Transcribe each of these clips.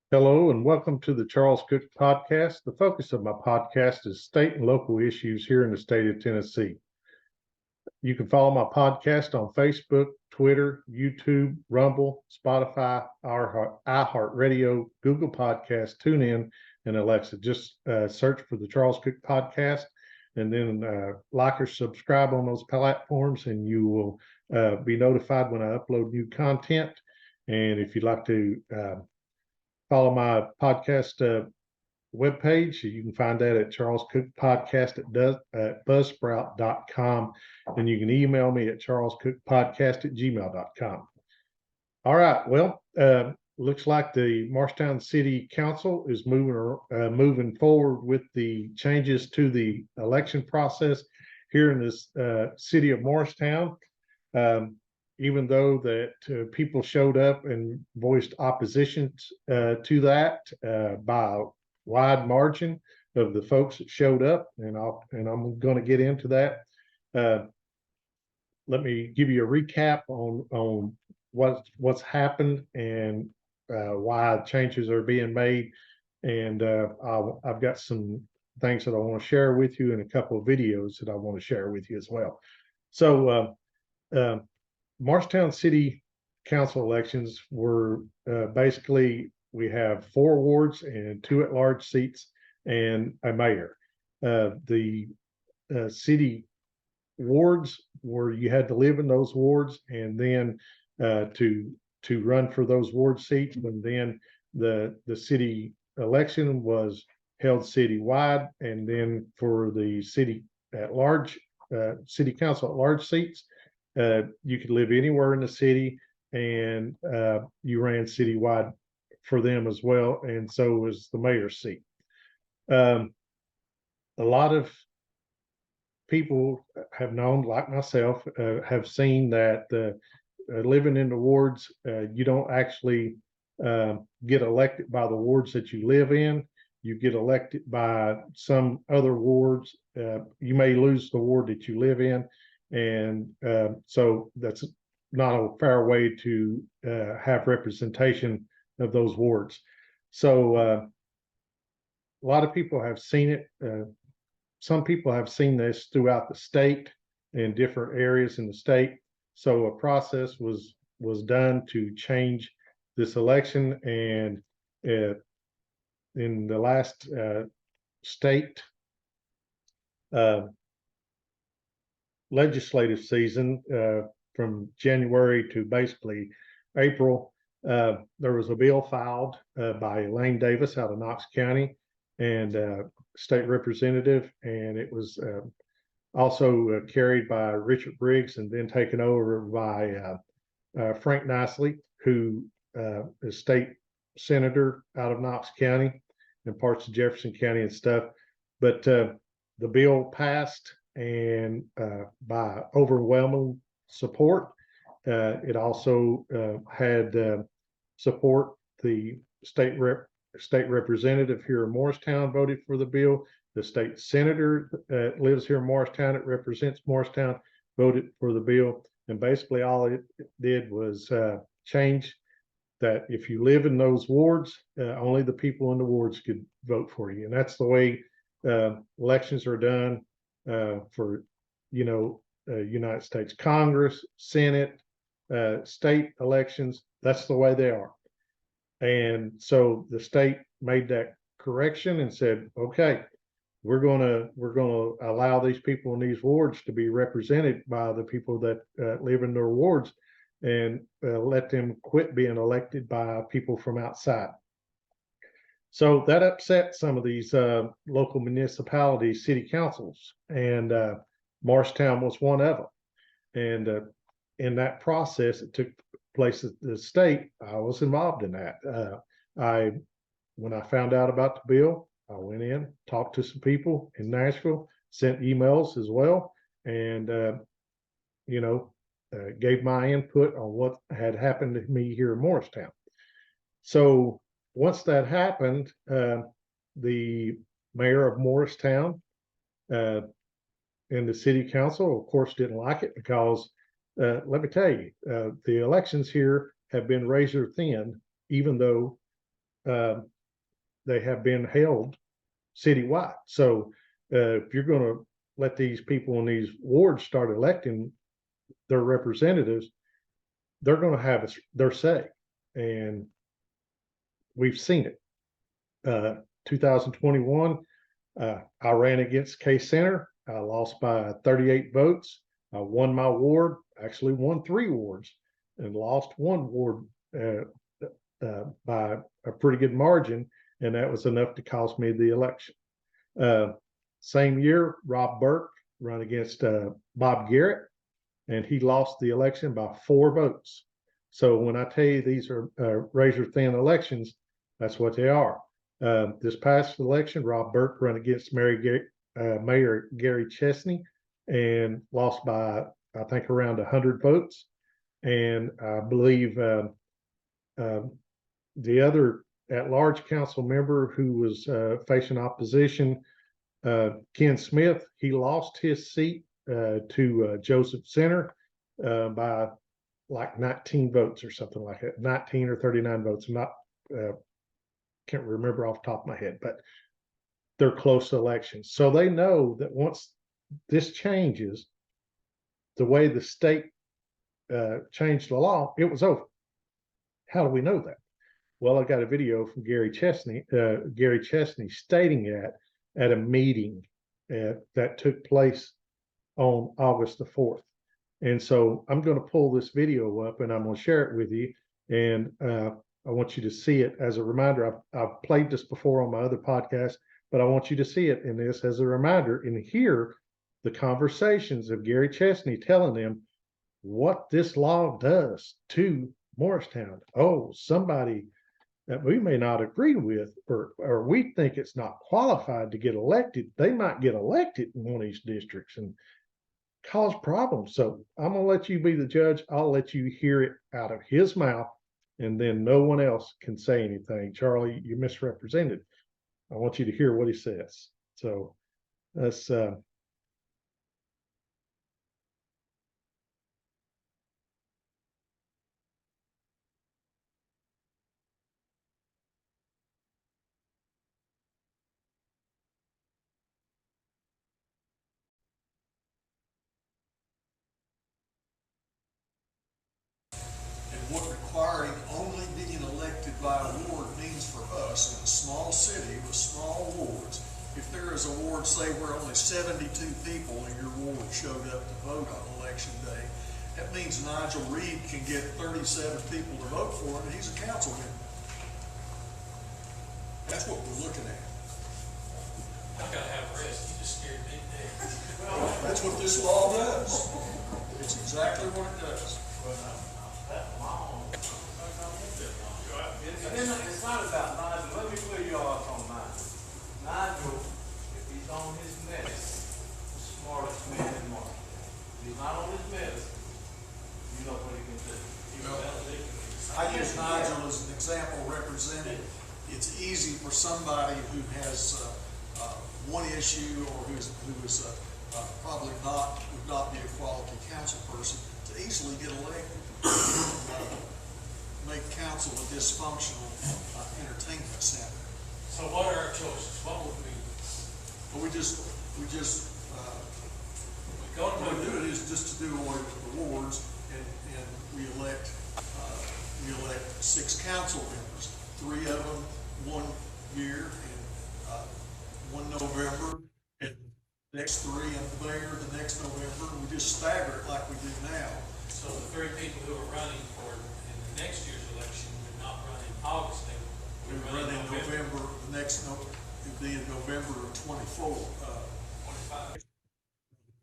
Hello and welcome to the Charles Cook Podcast. The focus of my podcast is state and local issues here in the state of Tennessee. You can follow my podcast on Facebook, Twitter, YouTube, Rumble, Spotify, iHeartRadio, Google Podcasts, TuneIn, and Alexa. Just search for the Charles Cook Podcast and then like or subscribe on those platforms, and you will be notified when I upload new content. And if you'd like to follow my podcast webpage, you can find that at Charles Cook Podcast at buzzsprout.com. And you can email me at charlescookpodcast@gmail.com. All right. Well, looks like the Morristown City Council is moving forward with the changes to the election process here in this city of Morristown. Even though that people showed up and voiced opposition to that by a wide margin of the folks that showed up, and I'm going to get into that. Let me give you a recap on what's happened and why changes are being made, and I've got some things that I want to share with you and a couple of videos that I want to share with you as well. So Morristown City Council elections were basically, we have 4 wards and 2 at-large seats and a mayor. The city wards where you had to live in those wards, and then to run for those ward seats, and then the city election was held citywide, and then for the city at large, city council at large seats, you could live anywhere in the city, and you ran citywide for them as well, and so was the mayor's seat. A lot of people have known, like myself, have seen that living in the wards, you don't actually get elected by the wards that you live in. You get elected by some other wards. You may lose the ward that you live in, and so that's not a fair way to have representation of those wards. So a lot of people have seen it. Some people have seen this throughout the state in different areas in the state. So a process was done to change this election, and in the last state legislative season, from January to basically April, there was a bill filed by Elaine Davis out of Knox County, and state representative, and it was also carried by Richard Briggs, and then taken over by Frank Nicely, who is state senator out of Knox County and parts of Jefferson County and stuff. But the bill passed, and by overwhelming support. It also had support. The state representative here in Morristown voted for the bill. The state senator lives here in Morristown, it represents Morristown, voted for the bill. And basically all it did was change that if you live in those wards, only the people in the wards could vote for you. And that's the way elections are done for, United States Congress, Senate, state elections. That's the way they are. And so the state made that correction and said, okay, we're gonna allow these people in these wards to be represented by the people that live in their wards, and let them quit being elected by people from outside. So that upset some of these local municipalities, city councils, and Morristown was one of them. And in that process, it took place at the state. I was involved in that. When I found out about the bill, I went in, talked to some people in Nashville, sent emails as well, and gave my input on what had happened to me here in Morristown. So once that happened, the mayor of Morristown and the city council, of course, didn't like it because, let me tell you, the elections here have been razor thin, even though they have been held citywide. So if you're going to let these people in these wards start electing their representatives, they're going to have their say, and we've seen it. 2021, I ran against K Center. I lost by 38 votes. I won my ward, actually won 3 wards, and lost 1 ward by a pretty good margin, and that was enough to cost me the election. Same year, Rob Burke ran against Bob Garrett, and he lost the election by 4 votes. So when I tell you these are razor-thin elections, that's what they are. This past election, Rob Burke ran against Mayor Gary Chesney and lost by, I think, around 100 votes. And I believe the other at-large council member who was facing opposition, Ken Smith, he lost his seat to Joseph Center by like 19 votes or something like that, 19 or 39 votes. I'm not, can't remember off the top of my head, but they're close elections. So they know that once this changes, the way the state changed the law, it was over. How do we know that? Well, I got a video from Gary Chesney stating that at a meeting that took place on August the 4th. And so I'm going to pull this video up and I'm going to share it with you. And I want you to see it as a reminder. I've played this before on my other podcast, but I want you to see it in this as a reminder and hear the conversations of Gary Chesney telling them what this law does to Morristown. Oh, somebody that we may not agree with, or we think it's not qualified to get elected, they might get elected in one of these districts and cause problems. So I'm going to let you be the judge. I'll let you hear it out of his mouth, and then no one else can say anything. Charlie, you misrepresented. I want you to hear what he says. So let's what requiring only being elected by a ward means for us in a small city with small wards. If there is a ward, say where only 72 people in your ward showed up to vote on election day, that means Nigel Reed can get 37 people to vote for him, and he's a council member. That's what we're looking at. I gotta have a rest. You just scared me to death. Well, that's what this law does. It's exactly what it does. It's not about Nigel. Let me clear you all up on Nigel. Nigel, if he's on his medicine, the smartest man in Mark. If he's not on his medicine, you know what he can do. I use Nigel as an example represented. It's easy for somebody who has one issue or who is probably would not be a quality council person to easily get elected. Make council a dysfunctional entertainment center. So what are our choices? What would we? But we just We're what we do it is just to do away with the wards, and we elect 6 council members, 3 of them 1 year and 1 November, and next 3 and the mayor the next November. We just stagger it like we do now. So the 3 people who are running for in the next year's election would not run in August. They We would run in November. The next it'd be in November of 24. 25.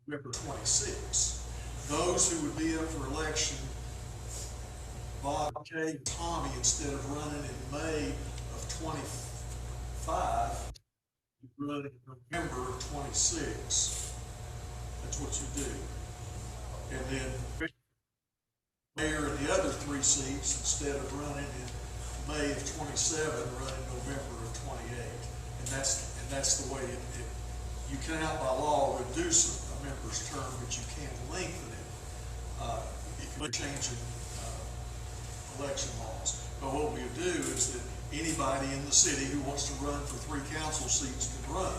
November 26. Those who would be up for election, Bob, Kay, Tommy, instead of running in May of 25, run in November of 26. That's what you do. And then mayor and the other 3 seats, instead of running in May of 27, run in November of 28. And that's the way you cannot by law reduce a member's term, but you can lengthen it. If you're changing election laws. But what we do is that anybody in the city who wants to run for 3 council seats can run.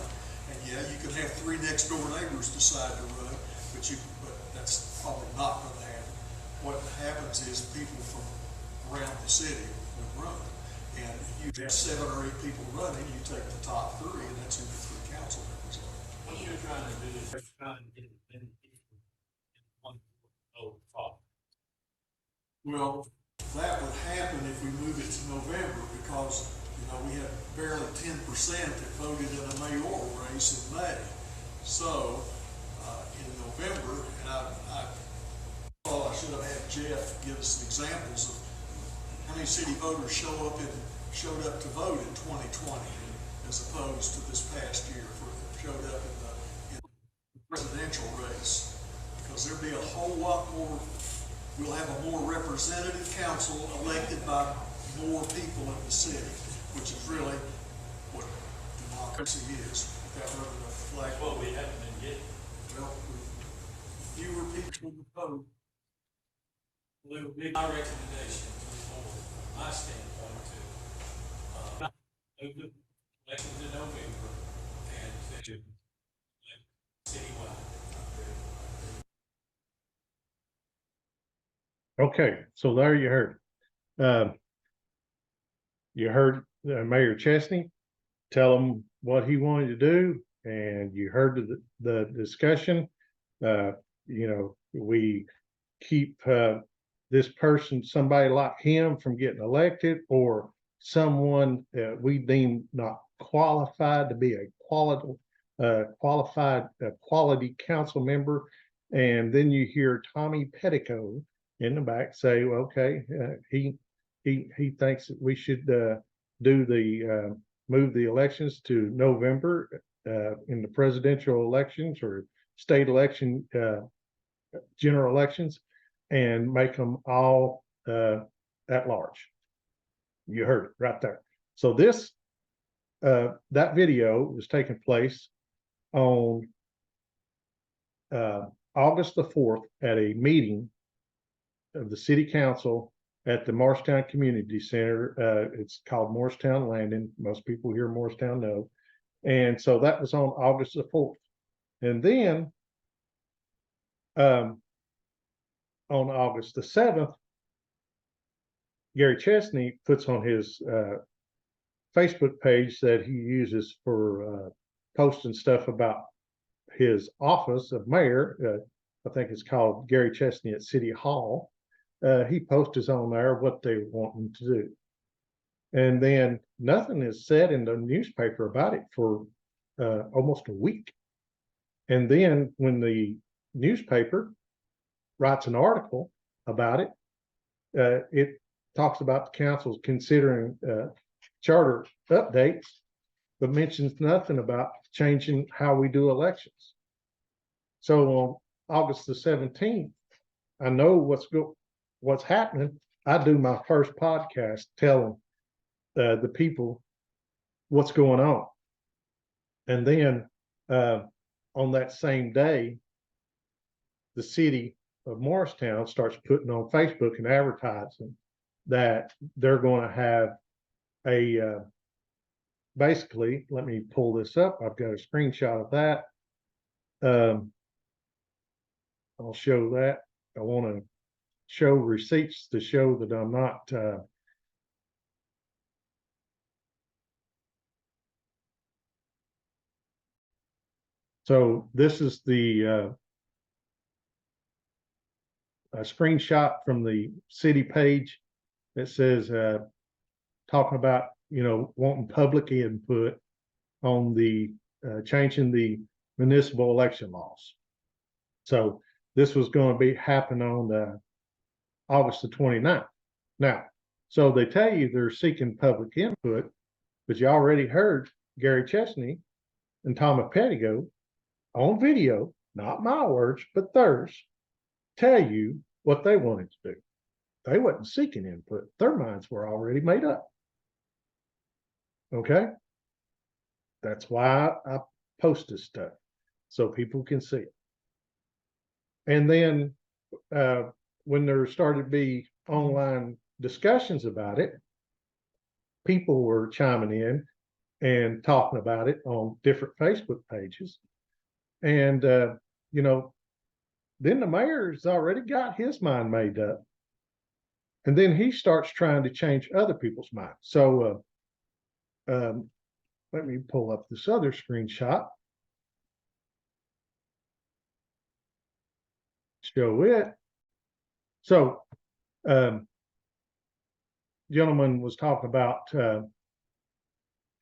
And yeah, you can have 3 next door neighbors decide to run, but that's probably not gonna happen. What happens is people from around the city will run. And if you have 7 or 8 people running, you take the top 3, and that's who the 3 council members are. What you're trying to do is you're trying to get as many people in one vote for. Well, that would happen if we move it to November, because, we had barely 10% that voted in a mayoral race in May. So, in November, and I thought I should have had Jeff give us some examples of how many city voters showed up to vote in 2020, as opposed to this past year, showed up in the presidential race. Because there'd be a whole lot more. We'll have a more representative council elected by more people in the city, which is really what democracy is. Without running a flag. That's what we haven't been getting. Well, with fewer people to vote. My recommendation from my standpoint to, move the election to November and to elect citywide. Okay, so there you heard. You heard Mayor Chesney tell him what he wanted to do, and you heard the discussion. We keep this person, somebody like him, from getting elected, or someone that we deem not qualified to be a quality council member. And then you hear Tommy Petticoat in the back say, well, okay, he thinks that we should move the elections to November in the presidential elections or state election, general elections, and make them all at large. You heard it right there. So this that video was taking place on August the 4th at a meeting of the city council at the Morristown Community Center. It's called Morristown Landing. Most people here in Morristown know. And so that was on August the 4th. And then on August the 7th, Gary Chesney puts on his Facebook page that he uses for posting stuff about his office of mayor. I think it's called Gary Chesney at City Hall. He posts on there what they want him to do. And then nothing is said in the newspaper about it for almost a week. And then when the newspaper writes an article about it, it talks about the council's considering charter updates, but mentions nothing about changing how we do elections. So on August the 17th, I know what's happening. I do my first podcast telling the people what's going on. And then on that same day, the city of Morristown starts putting on Facebook and advertising that they're going to have a basically, let me pull this up. I've got a screenshot of that. I'll show that. I want to show receipts to show that I'm not so this is the a screenshot from the city page that says talking about wanting public input on the changing the municipal election laws. So this was going to be happen on August the 29th. Now, so they tell you they're seeking public input, but you already heard Gary Chesney and Tommy Petticoat on video, not my words, but theirs, tell you what they wanted to do. They wasn't seeking input. Their minds were already made up. Okay? That's why I post this stuff, so people can see it. And then when there started to be online discussions about it, people were chiming in and talking about it on different Facebook pages. And, you know, then the mayor's already got his mind made up. And then he starts trying to change other people's minds. So let me pull up this other screenshot. Show it. So gentleman was talking about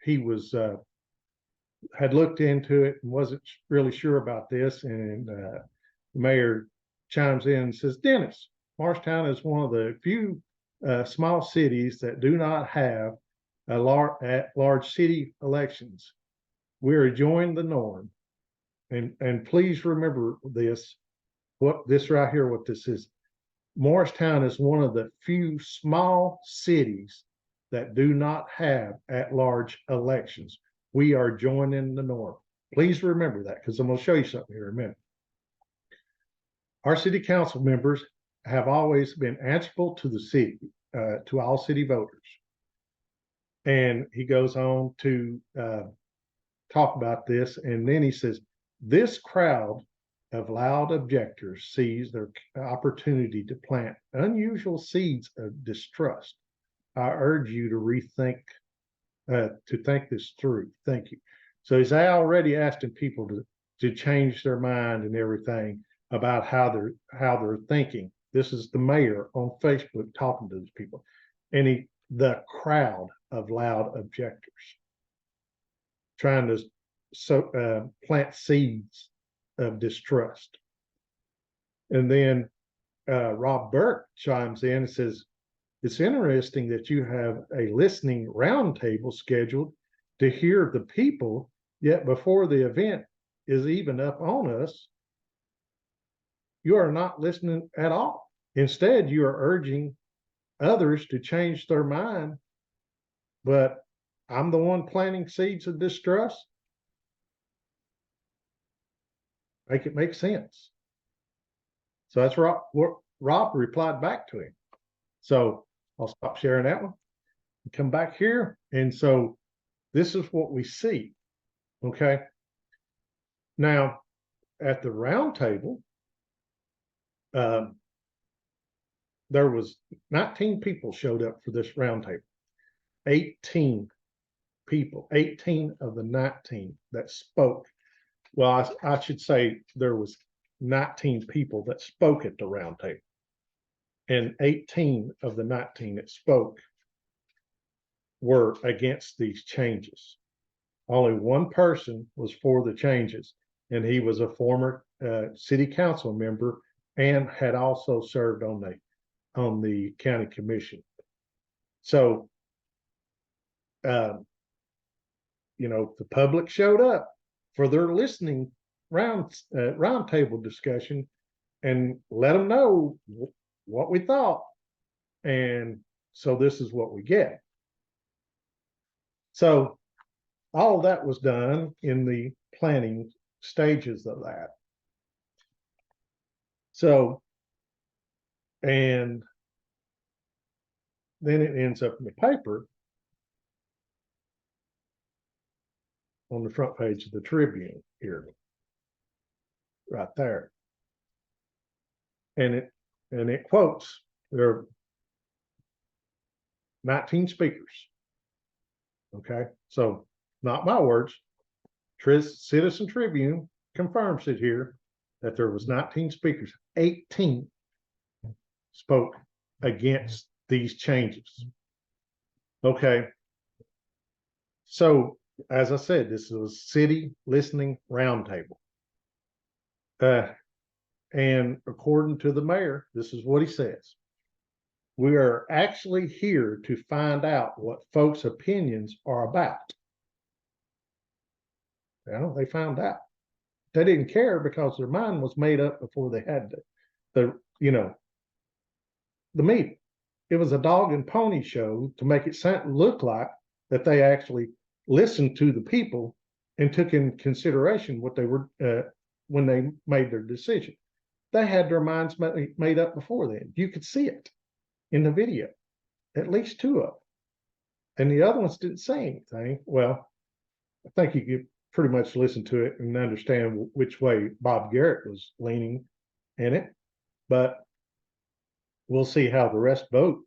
he was had looked into it and wasn't really sure about this, and the mayor chimes in and says, Dennis, Morristown is one of the few small cities that do not have large city elections. We're enjoying the norm, and please remember this. What this right here, what this is. Morristown is one of the few small cities that do not have at-large elections. We are joining the norm. Please remember that, because I'm going to show you something here in a minute. Our city council members have always been answerable to the city, to all city voters. And he goes on to talk about this, and then he says, this crowd of loud objectors sees their opportunity to plant unusual seeds of distrust. I urge you to rethink, to think this through. Thank you. So he's already asking people to change their mind and everything about how they're thinking. This is the mayor on Facebook talking to these people, and the crowd of loud objectors trying to plant seeds of distrust. And then Rob Burke chimes in and says, it's interesting that you have a listening roundtable scheduled to hear the people, yet before the event is even up on us, you are not listening at all. Instead, you are urging others to change their mind, but I'm the one planting seeds of distrust. Make it make sense. So that's what Rob replied back to him. So I'll stop sharing that one and come back here. And so this is what we see. Okay. Now at the round table, there was 19 people showed up for this round table. 18 people, 18 of the 19 that spoke. Well, I should say there was 19 people that spoke at the round table, and 18 of the 19 that spoke were against these changes. Only one person was for the changes, and he was a former city council member and had also served on the county commission. So, you know, the public showed up for their listening round table discussion and let them know what we thought. And so this is what we get. So all of that was done in the planning stages of that. So, and then it ends up in the paper on the front page of the Tribune here, right there. And it quotes, there are 19 speakers. Okay, so not my words. Citizen Tribune confirms it here that there was 19 speakers. 18 spoke against these changes. Okay, so as I said, this is a city listening roundtable. And according to the mayor, this is what he says. We are actually here to find out what folks' opinions are about. Well, they found out. They didn't care because their mind was made up before they had the meeting. It was a dog and pony show to make it look like that they actually listened to the people and took in consideration what they were when they made their decision. They had their minds made up before then. You could see it in the video, at least two of them. and the other ones didn't say anything. Well, I think you could pretty much listen to it and understand which way Bob Garrett was leaning in it. But we'll see how the rest vote,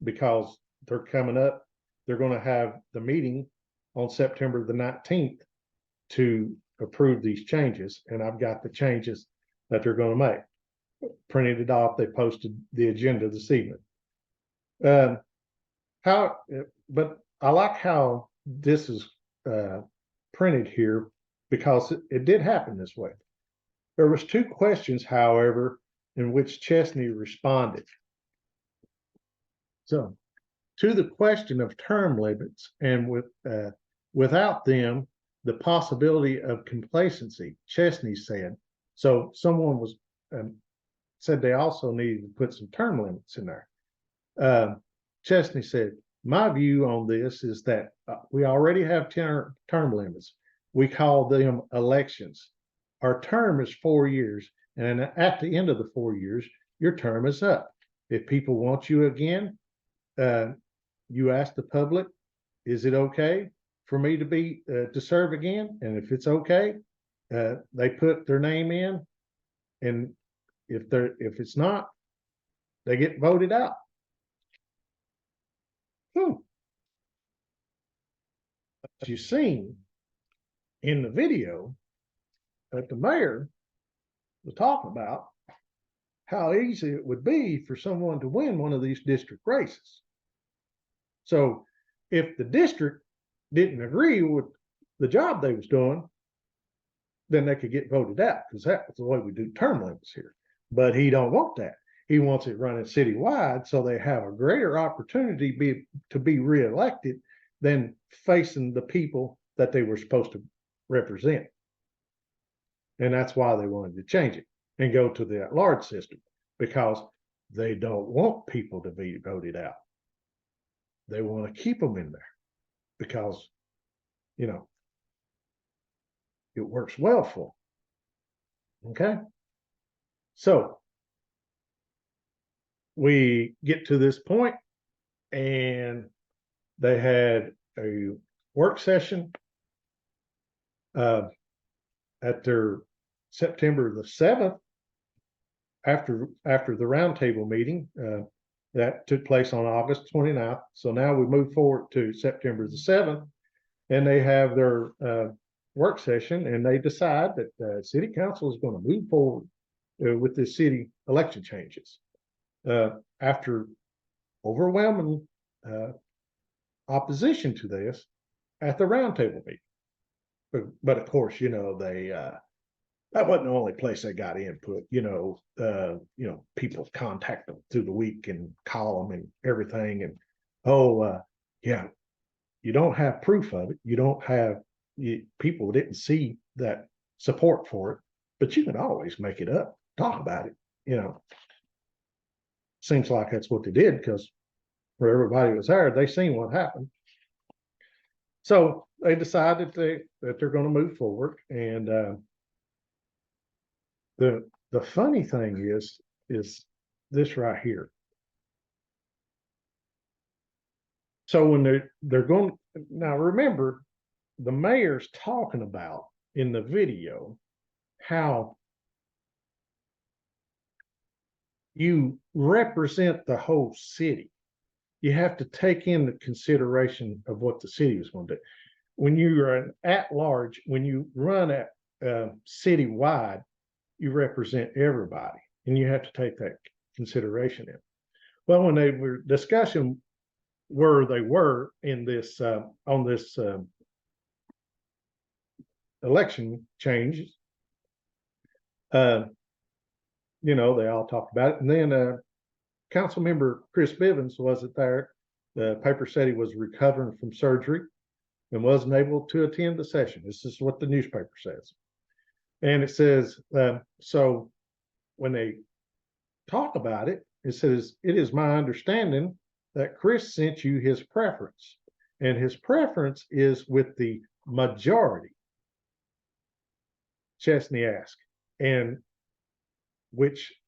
because they're coming up. They're going to have the meeting on September the 19th to approve these changes. And I've got the changes that they're going to make. Printed it off. They posted the agenda this evening. But I like how this is printed here, because it did happen this way. There was 2 questions, however, in which Chesney responded. So, to the question of term limits, and without them, the possibility of complacency, Chesney said. So someone was said they also needed to put some term limits in there. Chesney said, my view on this is that we already have term limits. We call them elections. Our term is 4 years, and at the end of the 4 years, your term is up. If people want you again, you ask the public, is it okay for me to serve again? And if it's okay, they put their name in, and if it's not, they get voted out. As you've seen in the video, that the mayor was talking about how easy it would be for someone to win one of these district races. So if the district didn't agree with the job they was doing, then they could get voted out, because that's the way we do term limits here. But he don't want that. He wants it running citywide, so they have a greater opportunity to be reelected than facing the people that they were supposed to represent. And that's why they wanted to change it and go to the at-large system, because they don't want people to be voted out. They want to keep them in there because, you know, it works well for them. Okay. So we get to this point, and they had a work session at their September the 7th, after the roundtable meeting that took place on August 29th. So now we move forward to September the 7th, and they have their work session, and they decide that the city council is going to move forward with the city election changes after overwhelming opposition to this at the roundtable meeting. But of course, you know, they that wasn't the only place they got input. You know, people contact them through the week and call them and everything. And yeah, you don't have proof of it. You don't have people didn't see that support for it, but you can always make it up, talk about it. You know, seems like that's what they did, because where everybody was there, they seen what happened. So they decided that they're going to move forward. And the funny thing is this right here. So when they're going, now remember, the mayor's talking about in the video how you represent the whole city. You have to take into consideration of what the city was going to do. When you're an at-large, when you run at citywide, you represent everybody, and you have to take that consideration in. Well, when they were discussing where they were in this on this election changes, you know, they all talked about it. And then council member Chris Bivens wasn't there. The paper said he was recovering from surgery and wasn't able to attend the session. This is what the newspaper says. And it says, so when they talk about it, it says, it is my understanding that Chris sent you his preference, and his preference is with the majority. Chesney asked, and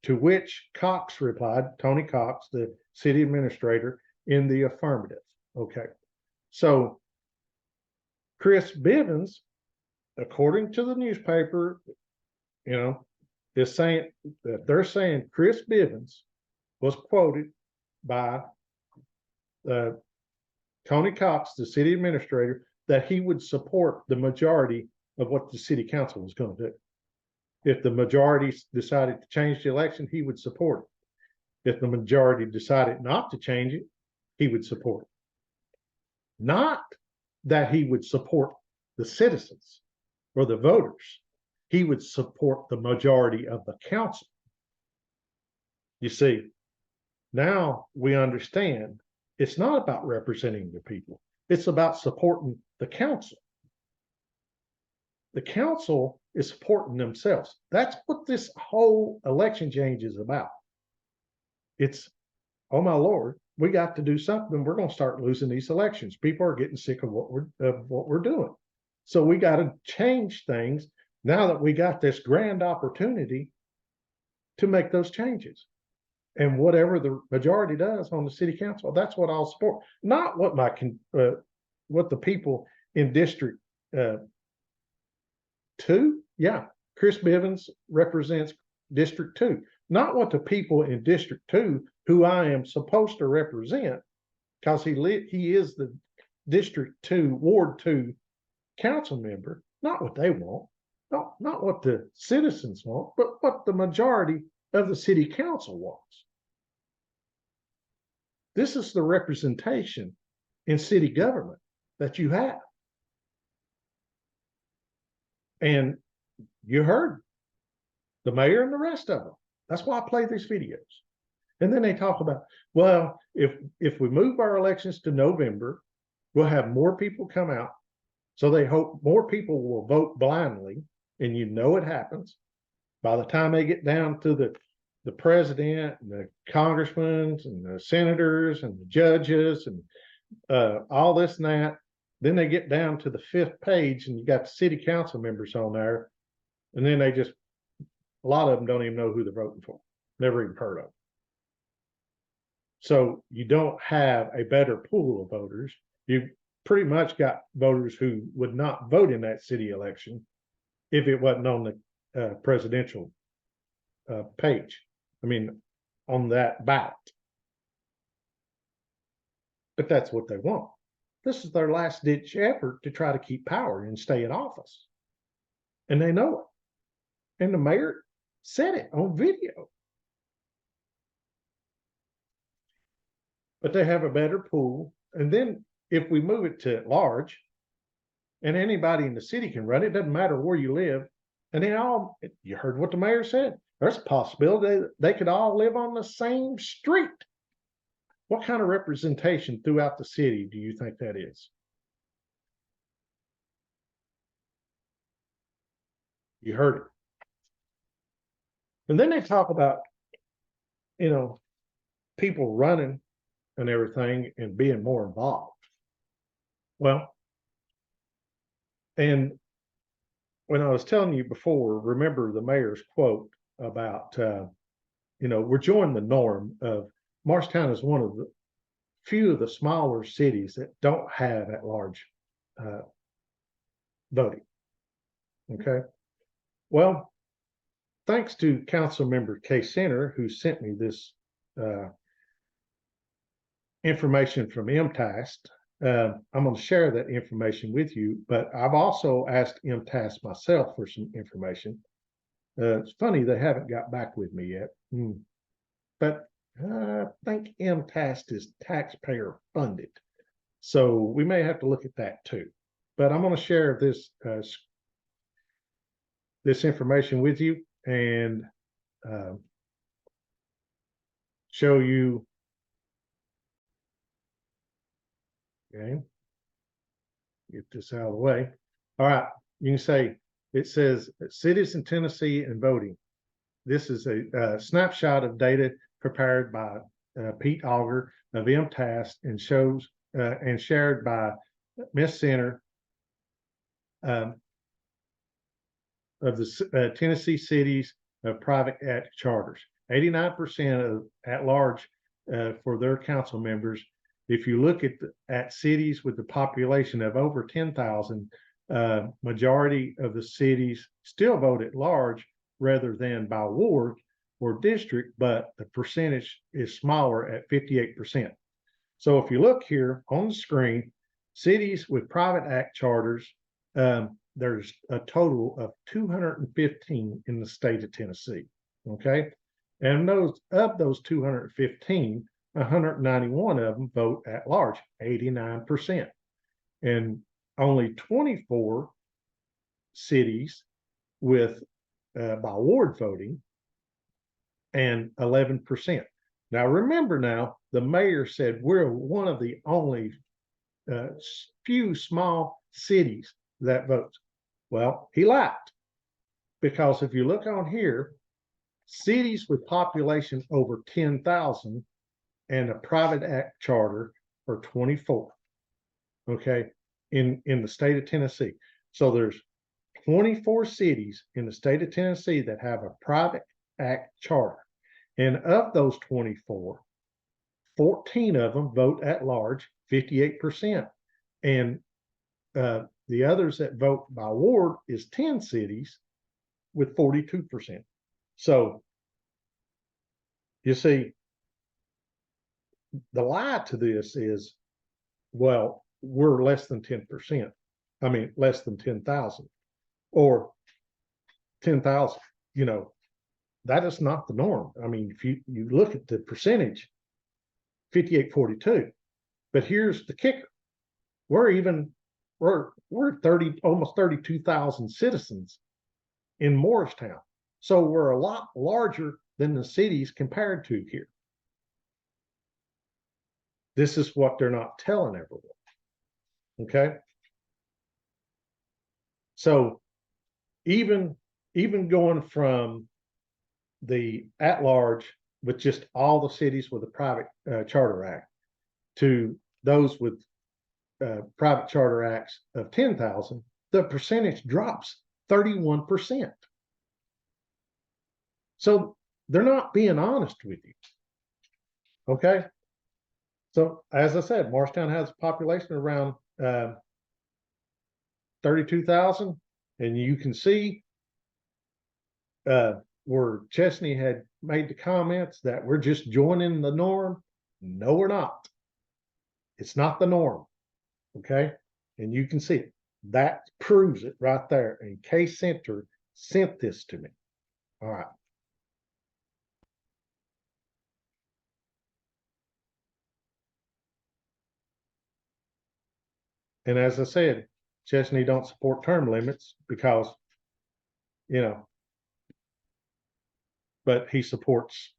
to which Cox replied, Tony Cox, the city administrator, in the affirmative. Okay. So Chris Bivens, according to the newspaper, is saying that they're saying Chris Bivens was quoted by Tony Cox, the city administrator, that he would support the majority of what the city council was going to do. If the majority decided to change the election, he would support it. If the majority decided not to change it, he would support it. Not that he would support the citizens or the voters. He would support the majority of the council. You see, now we understand it's not about representing the people. It's about supporting the council. The council is supporting themselves. That's what this whole election change is about. It's, oh my Lord, we got to do something. We're going to start losing these elections. People are getting sick of what we're doing. So we got to change things now that we got this grand opportunity to make those changes. And whatever the majority does on the city council, that's what I'll support. Not what what the people in District 2, yeah, Chris Bivens represents District 2. Not what the people in District 2, who I am supposed to represent, because he is the District 2, Ward 2 council member, not what they want, not what the citizens want, but what the majority of the city council wants. This is the representation in city government that you have. And you heard the mayor and the rest of them. That's why I play these videos. And then they talk about, well, if we move our elections to November, we'll have more people come out. So they hope more people will vote blindly. And it happens. By the time they get down to the president and the congressmen and the senators and the judges and all this and that, then they get down to the 5th page and you got the city council members on there. And then a lot of them don't even know who they're voting for. Never even heard of them. So you don't have a better pool of voters. You pretty much got voters who would not vote in that city election if it wasn't on the presidential page. I mean, on that ballot. But that's what they want. This is their last ditch effort to try to keep power and stay in office. And they know it. And the mayor said it on video. But they have a better pool. And then if we move it to at large, and anybody in the city can run it, doesn't matter where you live. And you heard what the mayor said. There's a possibility they could all live on the same street. What kind of representation throughout the city do you think that is? You heard it. And then they talk about, people running and everything and being more involved. Well, and when I was telling you before, remember the mayor's quote about, we're joining the norm of Morristown is one of the few of the smaller cities that don't have at large voting. Okay. Well, thanks to Council Member Kay Center, who sent me this information from MTAST. I'm going to share that information with you, but I've also asked MTAST myself for some information. It's funny they haven't got back with me yet, but I think MTAST is taxpayer funded, so we may have to look at that too. But I'm going to share this information with you and show you. Okay, get this out of the way. All right, you can say it says cities in Tennessee and voting. This is a snapshot of data prepared by Pete Auger of MTAST and shows and shared by Miss Center of the Tennessee cities of private charters. 89% of at large for their council members if you look at cities with the population of over 10,000, majority of the cities still vote at large rather than by ward or district, but the percentage is smaller at 58%. So if you look here on the screen, cities with private act charters, there's a total of 215 in the state of Tennessee. Okay. And of those 215, 191 of them vote at large, 89%. And only 24 cities with by ward voting, and 11%. Now, remember now, the mayor said we're one of the only few small cities that votes. Well, he lied, because if you look on here, cities with population over 10,000 and a private act charter are 24, okay, in the state of Tennessee. So there's 24 cities in the state of Tennessee that have a private act charter. And of those 24, 14 of them vote at large, 58%. And the others that vote by ward is 10 cities with 42%. So you see, the lie to this is, well, we're less than 10%. I mean, less than 10,000 or 10,000, you know, that is not the norm. I mean, if you look at the percentage, 58-42, but here's the kicker. We're 30, almost 32,000 citizens in Morristown. So we're a lot larger than the cities compared to here. This is what they're not telling everyone. Okay. So even going from the at-large with just all the cities with a private charter act to those with private charter acts of 10,000, the percentage drops 31%. So they're not being honest with you. Okay. So as I said, Morristown has a population around 32,000, and you can see where Chesney had made the comments that we're just joining the norm. No, we're not. It's not the norm. Okay. And you can see it. That proves it right there. And Case Center sent this to me. All right. And as I said, Chesney don't support term limits because, you know, but he supports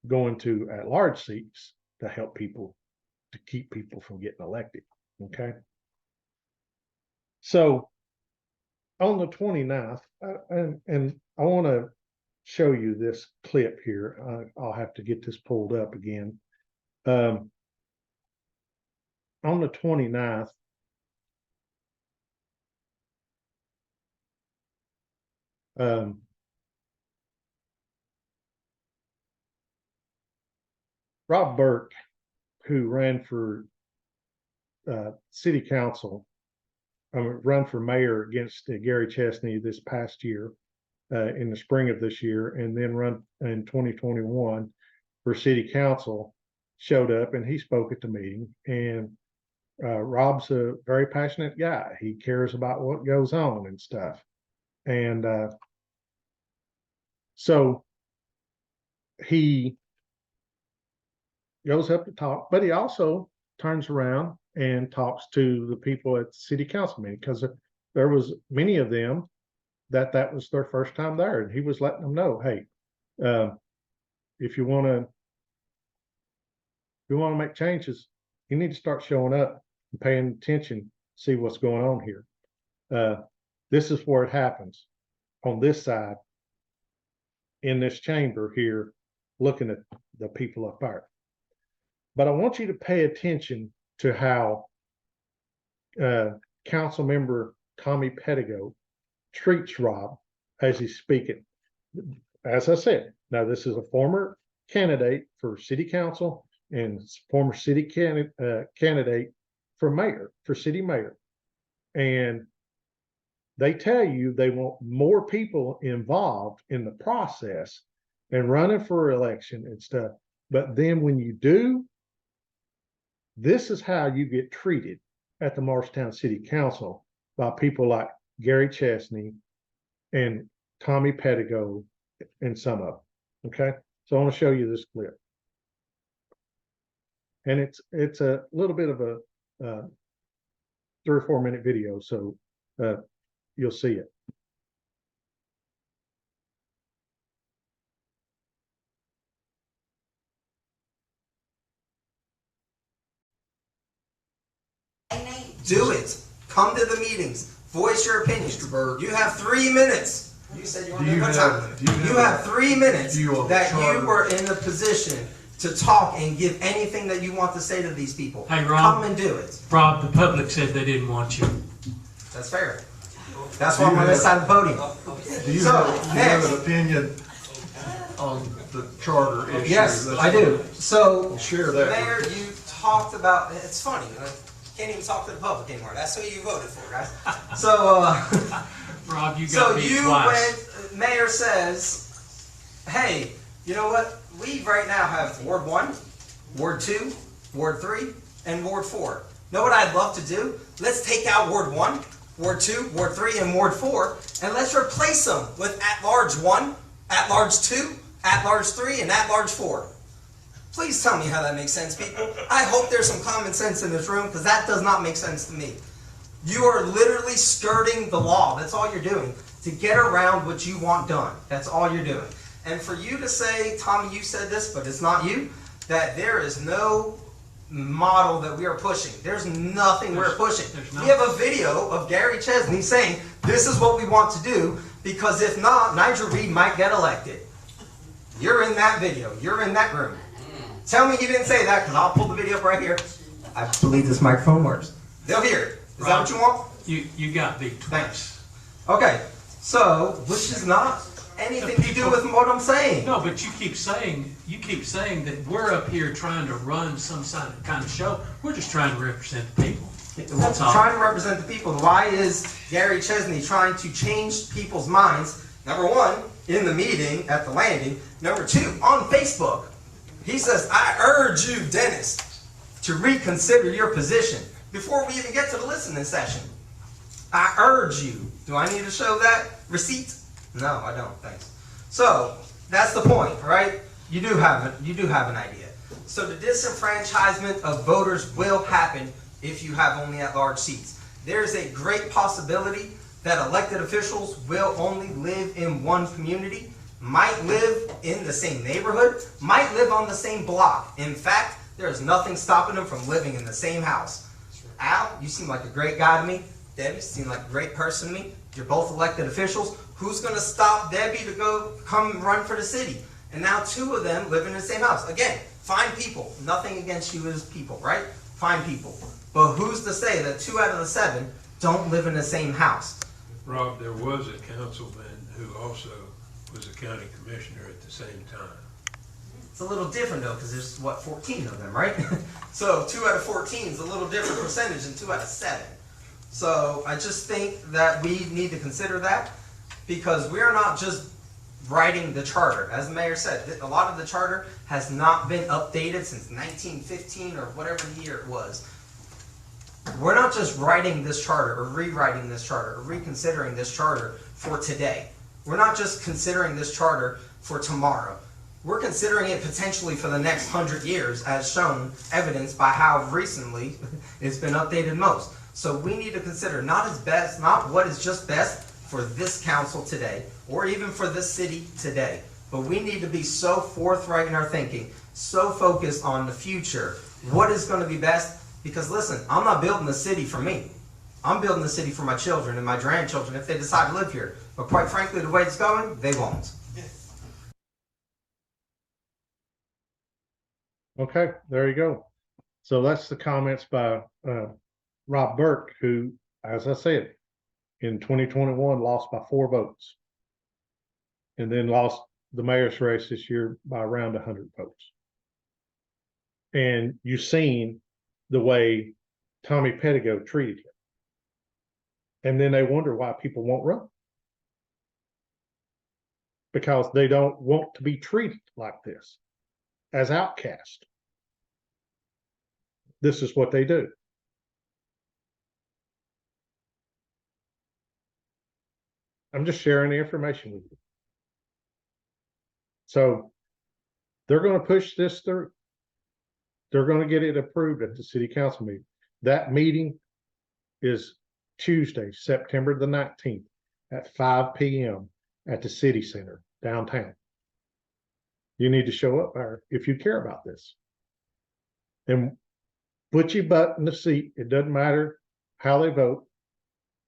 going to at-large seats to help people, to keep people from getting elected. Okay. So on the 29th, and I want to show you this clip here. I'll have to get this pulled up again. On the 29th, Rob Burke, who ran for city council, run for mayor against Gary Chesney this past year, in the spring of this year, and then run in 2021 for city council, showed up and he spoke at the meeting. And Rob's a very passionate guy. He cares about what goes on and stuff. And so he goes up to talk, but he also turns around and talks to the people at the city council meeting, because there was many of them that was their first time there, and he was letting them know, hey, if you want to make changes, you need to start showing up and paying attention, see what's going on here. This is where it happens, on this side, in this chamber here, looking at the people up there. But I want you to pay attention to how council member Tommy Pettigo treats Rob as he's speaking. As I said, now this is a former candidate for city council, and former city candidate for mayor, for city mayor. And they tell you they want more people involved in the process and running for election and stuff. But then when you do, this is how you get treated at the Morristown City Council by people like Gary Chesney and Tommy Pettigo and some of them. Okay, so I want to show you this clip, and it's a little bit of a 3 or 4 minute video, so you'll see it. Do it. Come to the meetings. Voice your opinion. You have 3 minutes. You said you want to time. You have 3 minutes that you were in the position to talk and give anything that you want to say to these people. Hey, Rob. Come and do it. Rob, the public said they didn't want you. That's fair. That's why I'm on this side of the podium. Do you, So, have, next. an opinion on the charter issue? Yes, I do. So, Share that. Mayor, you talked about, it's funny, I can't even talk to the public anymore. That's who you voted for, guys. So, Rob, you so got me you twice. went, Mayor says, hey, you know what? We right now have Ward 1, Ward 2, Ward 3, and Ward 4. Know what I'd love to do? Let's take out Ward 1, Ward 2, Ward 3, and Ward 4, and let's replace them with at-large 1, at-large 2, at-large 3, and at-large 4. Please tell me how that makes sense, people. I hope there's some common sense in this room, because that does not make sense to me. You are literally skirting the law. That's all you're doing to get around what you want done. That's all you're doing. And for you to say, Tommy, you said this, but it's not you, that there is no model that we are pushing. There's nothing we're pushing. We have a video of Gary Chesney saying, this is what we want to do, because if not, Nigel Reed might get elected. You're in that video. You're in that room. Tell me you didn't say that, because I'll pull the video up right here. I believe this microphone works. They'll hear it. Is that what you want? You got beat twice. Okay, so, which is not anything to do with what I'm saying. No, but you keep saying that we're up here trying to run some kind of show. We're just trying to represent the people. That's all. Trying to represent the people. Why is Gary Chesney trying to change people's minds? Number one, in the meeting at the landing. Number two, on Facebook. He says, I urge you, Dennis, to reconsider your position before we even get to the listening session. I urge you. Do I need to show that receipt? No, I don't. Thanks. So that's the point, right? You do have an idea. So the disenfranchisement of voters will happen if you have only at-large seats. There's a great possibility that elected officials will only live in one community, might live in the same neighborhood, might live on the same block. In fact, there's nothing stopping them from living in the same house. Al, you seem like a great guy to me. Debbie, you seem like a great person to me. You're both elected officials. Who's going to stop Debbie to come run for the city? And now 2 of them live in the same house. Again, fine people. Nothing against you as people, right? Fine people. But who's to say that 2 out of the 7 don't live in the same house? Rob, there was a councilman who also was a county commissioner at the same time. It's a little different though, because there's, what, 14 of them, right? So 2 out of 14 is a little different percentage than 2 out of 7. So I just think that we need to consider that, because we are not just writing the charter. As the mayor said, a lot of the charter has not been updated since 1915 or whatever the year it was. We're not just writing this charter or rewriting this charter or reconsidering this charter for today. We're not just considering this charter for tomorrow. We're considering it potentially for the next 100 years, as shown, evidenced by how recently it's been updated most. So we need to consider not what is just best for this council today, or even for this city today. But we need to be so forthright in our thinking, so focused on the future. What is going to be best? Because listen, I'm not building the city for me. I'm building the city for my children and my grandchildren if they decide to live here. But quite frankly, the way it's going, they won't. Okay, there you go. So that's the comments by Rob Burke, who, as I said, in 2021 lost by 4 votes, and then lost the mayor's race this year by around 100 votes. And you've seen the way Tommy Pettigo treated him. And then they wonder why people won't run. Because they don't want to be treated like this as outcasts. This is what they do. I'm just sharing the information with you. So they're going to push this through. They're going to get it approved at the city council meeting. That meeting is Tuesday, September the 19th at 5 p.m. at the city center downtown. You need to show up there if you care about this. And put your butt in the seat. It doesn't matter how they vote.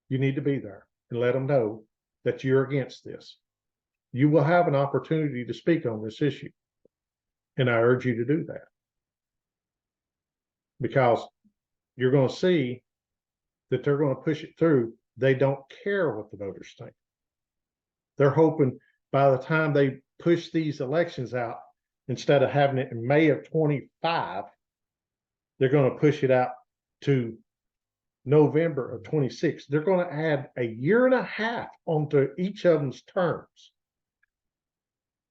You need to be there and let them know that you're against this. You will have an opportunity to speak on this issue. And I urge you to do that. Because you're going to see that they're going to push it through. They don't care what the voters think. They're hoping by the time they push these elections out, instead of having it in May of 25, they're going to push it out to November of 26. They're going to add a year and a half onto each of them's terms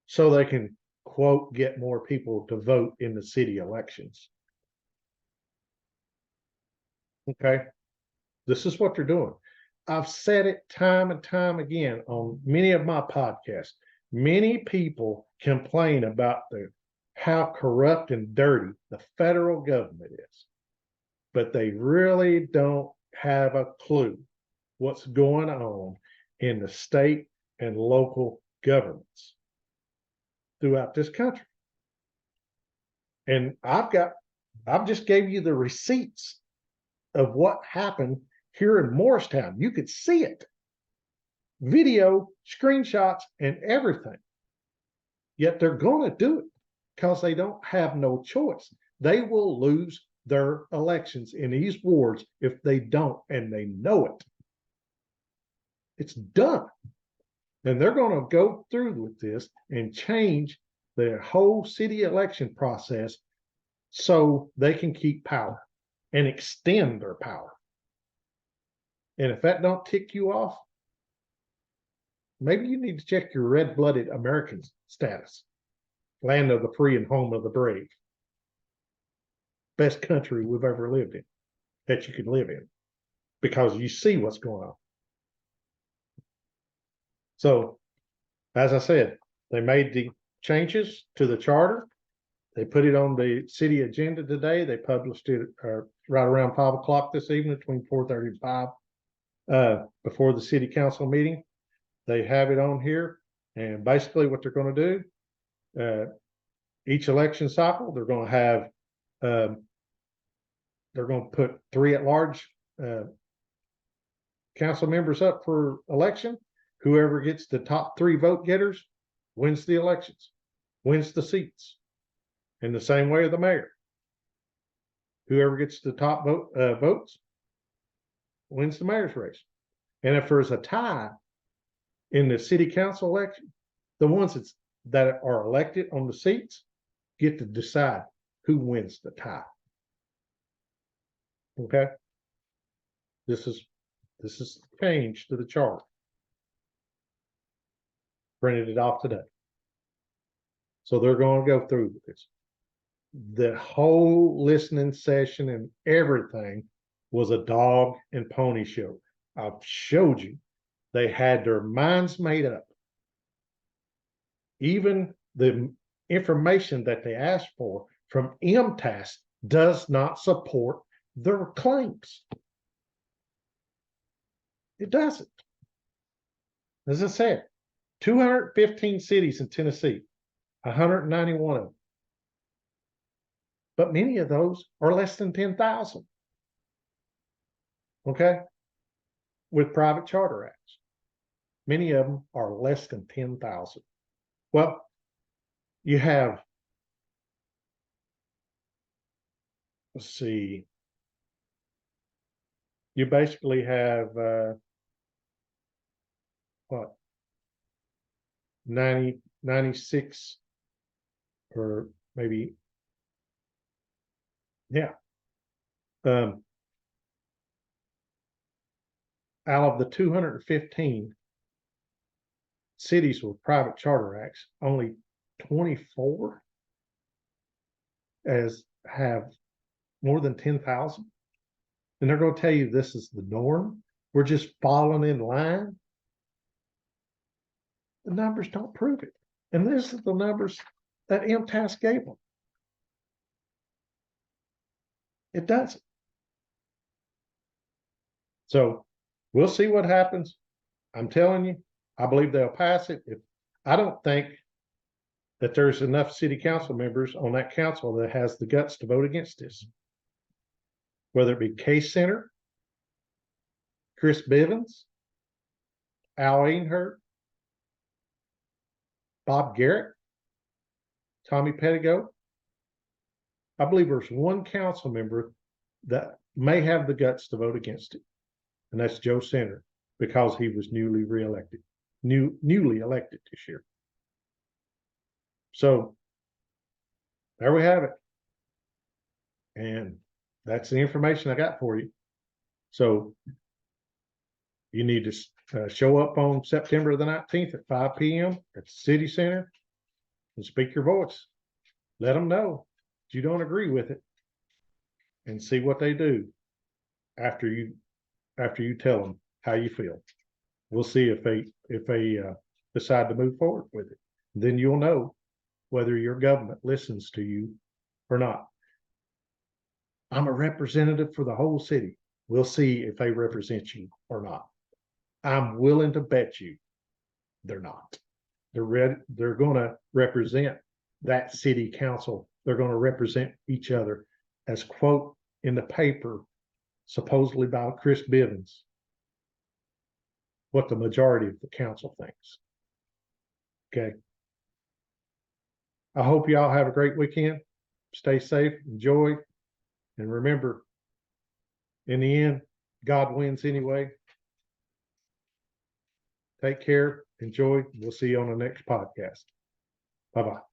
so they can, quote, get more people to vote in the city elections. Okay, this is what they're doing. I've said it time and time again on many of my podcasts. Many people complain about how corrupt and dirty the federal government is, but they really don't have a clue what's going on in the state and local governments throughout this country. And I've just gave you the receipts of what happened here in Morristown. You could see it. Video, screenshots, and everything. Yet they're going to do it because they don't have no choice. They will lose their elections in these wards if they don't, and they know it. It's done. And they're going to go through with this and change the whole city election process so they can keep power and extend their power. And if that don't tick you off, maybe you need to check your red-blooded American status. Land of the free and home of the brave. Best country we've ever lived in, that you can live in, because you see what's going on. So, as I said, they made the changes to the charter. They put it on the city agenda today. They published it right around 5 o'clock this evening, between 4:30 and 5, before the city council meeting. They have it on here, and basically what they're going to do, each election cycle, they're going to have, they're going to put 3 at-large council members up for election. Whoever gets the top 3 vote getters wins the elections, wins the seats. In the same way of the mayor. Whoever gets the top votes wins the mayor's race. And if there's a tie in the city council election, the ones that are elected on the seats get to decide who wins the tie. Okay? This is change to the charter. Printed it off today. So they're going to go through with this. The whole listening session and everything was a dog and pony show. I've showed you. They had their minds made up. Even the information that they asked for from MTAS does not support their claims. It doesn't. As I said, 215 cities in Tennessee, 191 of them. But many of those are less than 10,000. Okay? With private charter acts. Many of them are less than 10,000. Well, you have, let's see, you basically have, what, 96 or maybe Yeah. Out of the 215 cities with private charter acts, only 24 have more than 10,000. And they're going to tell you this is the norm. We're just falling in line. The numbers don't prove it. And this is the numbers that MTAS gave them. It doesn't. So we'll see what happens. I'm telling you, I believe they'll pass it. I don't think that there's enough city council members on that council that has the guts to vote against this. Whether it be Case Center, Chris Bivens, Al Einhart, Bob Garrett, Tommy Pettigo. I believe there's one council member that may have the guts to vote against it, and that's Joe Center, because he was newly elected this year. So there we have it. And that's the information I got for you. So you need to show up on September the 19th at 5 p.m. at the city center and speak your voice. Let them know that you don't agree with it, and see what they do after you tell them how you feel. We'll see if they decide to move forward with it. Then you'll know whether your government listens to you or not. I'm a representative for the whole city. We'll see if they represent you or not. I'm willing to bet you they're not. They're going to represent that city council. They're going to represent each other, as quote in the paper, supposedly by Chris Bivens, what the majority of the council thinks. Okay. I hope y'all have a great weekend. Stay safe, enjoy, and remember, in the end, God wins anyway. Take care, enjoy. We'll see you on the next podcast. Bye-bye.